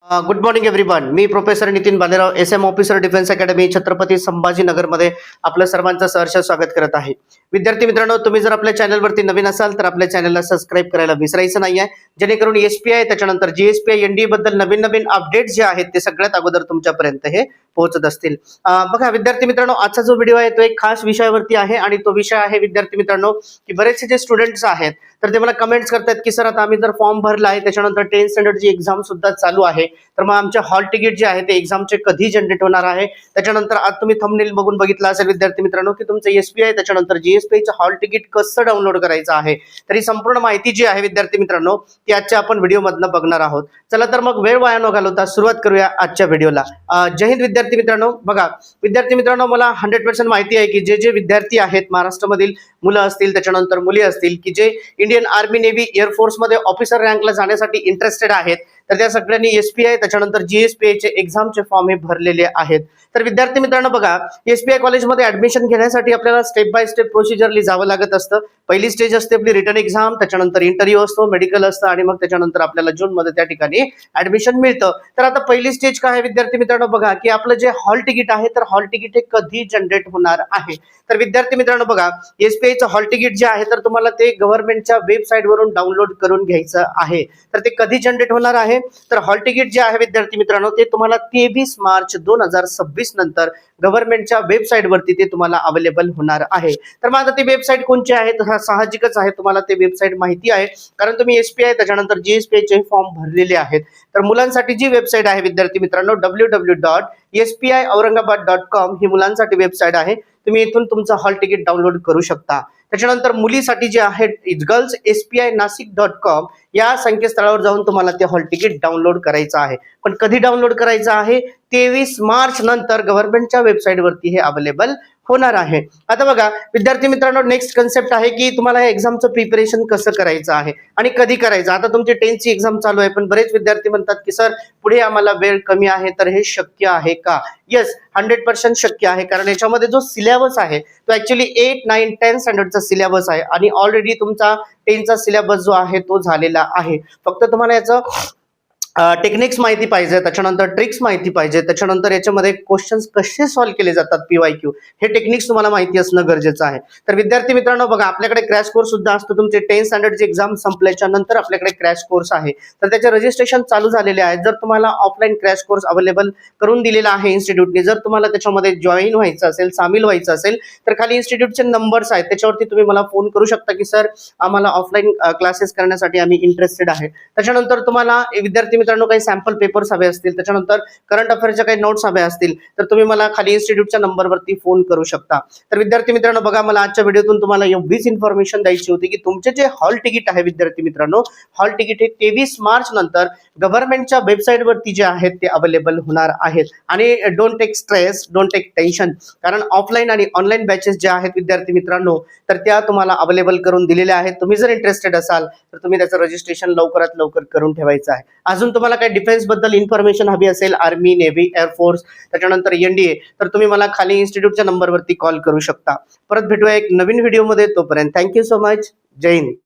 Good morning everyone. मी professor Nitin Balerao, SM officer defence academy Chhatrapati संभाजीनगरमध्ये आपलं सर्वांचं सहर्ष स्वागत करत आहे. विद्यार्थी मित्रांनो, तुम्ही जर आपल्या चॅनलवरती नवीन असाल तर आपल्या चॅनलला सबस्क्राईब करायला विसरायचं नाहीये, जेणेकरून SPI त्याच्यानंतर GSPI NDA बद्दल नवीन नवीन अपडेट जे आहेत ते सगळ्यात अगोदर तुमच्यापर्यंत हे पोहोचत असतील. बघा विद्यार्थी मित्रांनो, आजचा जो व्हिडिओ आहे तो एक खास विषयावरती आहे आणि तो विषय आहे विद्यार्थी मित्रांनो की बरेचसे जे स्टुडंट्स आहेत तर ते मला कमेंट्स करतात की सर आता आम्ही जर फॉर्म भरला आहे त्याच्यानंतर 10th स्टँडर्डची एक्झाम सुद्धा चालू आहे, तर मग आमचे हॉल तिकीट जे आहे ते एक्झामचे कधी जनरेट होणार आहे. त्याच्यानंतर आज तुम्ही थंबनेल बघून बघितलं असेल विद्यार्थी मित्रांनो की तुमचं SPI त्याच्यानंतर GSPIचं हॉल तिकीट कसं डाउनलोड करायचं आहे. तर ही संपूर्ण माहिती जी आहे विद्यार्थी मित्रांनो ती आजच्या आपण व्हिडिओमधनं बघणार आहोत. चला तर मग वेळ वाया न घालवता सुरुवात करूया आजच्या व्हिडिओला. जय हिंद विद्यार्थी मित्रांनो. बघा विद्यार्थी मित्रांनो, मला 100% माहिती आहे की जे विद्यार्थी आहेत महाराष्ट्रामधील मुलं असतील त्याच्यानंतर मुली असतील की जे इंडियन आर्मी नेव्ही एअरफोर्स मध्ये ऑफिसर रँकला जाण्यासाठी इंटरेस्टेड आहेत तर त्या सगळ्यांनी SPI त्याच्यानंतर GSPIचे एक्झामचे फॉर्म हे भरलेले आहेत. तर विद्यार्थी मित्रांनो बघा, SPI कॉलेजमध्ये ऍडमिशन घेण्यासाठी आपल्याला स्टेप बाय स्टेप प्रोसिजरली जावं लागत असतं. पहिली स्टेज असते आपली रिटर्न एक्झाम, त्याच्यानंतर इंटरव्ह्यू असतो, मेडिकल असतं आणि मग त्याच्यानंतर आपल्याला जून मध्ये त्या ठिकाणी ऍडमिशन मिळतं. तर आता पहिली स्टेज काय आहे विद्यार्थी मित्रांनो, बघा की आपलं जे हॉल तिकीट आहे तर हॉल तिकीट हे कधी जनरेट होणार आहे. तर विद्यार्थी मित्रांनो बघा, SPIचं हॉल तिकीट जे आहे तर तुम्हाला ते गव्हर्नमेंटच्या वेबसाईट वरून डाउनलोड करून घ्यायचं आहे. तर ते कधी जनरेट होणार आहे तर हॉल तिकीट जे आहे विद्यार्थी मित्रांनो ते तुम्हाला 23 मार्च 2026 नंतर गव्हर्नमेंटच्या वेबसाईट वरती ते तुम्हाला अवेलेबल होणार आहे. तर मग आता ती वेबसाईट कोणची आहे तर साहजिकच आहे तुम्हाला ते वेबसाईट माहिती आहे कारण तुम्ही SPI त्याच्यानंतर GSPIचे फॉर्म भरलेले आहेत. तर मुलांसाठी जी वेबसाईट आहे विद्यार्थी मित्रांनो www.spiaurangabad.com ही मुलांसाठी वेबसाईट आहे. तुम्ही इथून तुमचं हॉल तिकीट डाउनलोड करू शकता. त्याच्यानंतर मुलीसाठी जे आहे गर्ल्स SPI-nasik.com या संकेतस्थळावर जाऊन तुम्हाला ते हॉल तिकीट डाउनलोड करायचं आहे. पण कधी डाउनलोड करायचं आहे 23 मार्च नंतर गव्हर्नमेंटच्या वेबसाईट वरती हे अवेलेबल होणार आहे. आता बघा विद्यार्थी मित्रांनो, नेक्स्ट कन्सेप्ट आहे की तुम्हाला या एक्झामचं प्रिपरेशन कसं करायचं आहे आणि कधी करायचं. आता तुमची 10th ची एक्झाम चालू आहे पण बरेच विद्यार्थी म्हणतात की सर पुढे आम्हाला वेळ कमी आहे, तर हे शक्य आहे का? येस, 100% शक्य आहे कारण याच्यामध्ये जो सिलेबस आहे तो ऍक्च्युअली 8, 9, 10 स्टँडर्डचा सिलेबस आहे आणि ऑलरेडी तुमचा 10चा सिलेबस जो आहे तो झालेला आहे. फक्त तुम्हाला याचं टेक्निक्स माहिती पाहिजे, त्याच्यानंतर ट्रिक्स माहिती पाहिजे, त्याच्यानंतर याच्यामध्ये क्वेश्चन्स कसे सॉल्व्ह केले जातात PYQ हे टेक्निक्स तुम्हाला माहिती असणं गरजेचं आहे. तर विद्यार्थी मित्रांनो बघा, आपल्याकडे क्रॅश कोर्स सुद्धा असतो. तुमचे 10th स्टँडर्डची एक्झाम संपल्याच्या नंतर आपल्याकडे क्रॅश कोर्स आहे तर त्याचे रजिस्ट्रेशन चालू झालेले आहे. जर तुम्हाला ऑफलाईन क्रॅश कोर्स अवेलेबल करून दिलेला आहे इन्स्टिट्यूटने, जर तुम्हाला त्याच्यामध्ये जॉईन व्हायचं असेल, सामील व्हायचं असेल तर खाली इन्स्टिट्यूटचे नंबर्स आहेत त्याच्यावरती तुम्ही मला फोन करू शकता की सर आम्हाला ऑफलाईन क्लासेस करण्यासाठी आम्ही इंटरेस्टेड आहे. त्याच्यानंतर तुम्हाला विद्यार्थी मित्रांनो काही सॅम्पल पेपर्स हवे असतील, त्याच्यानंतर करंट अफेअरच्या काही नोट्स हवे असतील तर तुम्ही मला खाली इन्स्टिट्यूटच्या नंबरवरती फोन करू शकता. तर विद्यार्थी मित्रांनो बघा, मला आजच्या व्हिडिओतून तुम्हाला एवढीच इन्फॉर्मेशन द्यायची होती की तुमचे जे हॉल तिकीट आहे विद्यार्थी मित्रांनो, हॉल तिकीट हे 23 मार्च नंतर गव्हर्नमेंटच्या वेबसाईट वरती जे आहेत ते अवेलेबल होणार आहेत. आणि don't take stress, don't take tension, कारण ऑफलाईन आणि ऑनलाईन बॅचेस ज्या आहेत विद्यार्थी मित्रांनो तर त्या तुम्हाला अवेलेबल करून दिलेल्या आहेत. तुम्ही जर इंटरेस्टेड असाल तर तुम्ही त्याचं रजिस्ट्रेशन लवकरात लवकर करून ठेवायचं आहे. अजून तुम्हाला काही डिफेन्स बद्दल इन्फॉर्मेशन हवी असेल, आर्मी, नेव्ही, एअरफोर्स त्याच्यानंतर NDA, तर तुम्ही मला खाली इन्स्टिट्यूटच्या नंबरवरती कॉल करू शकता. परत भेटूया एक नवीन व्हिडिओमध्ये. तोपर्यंत थँक्यू सो मच. जय हिंद.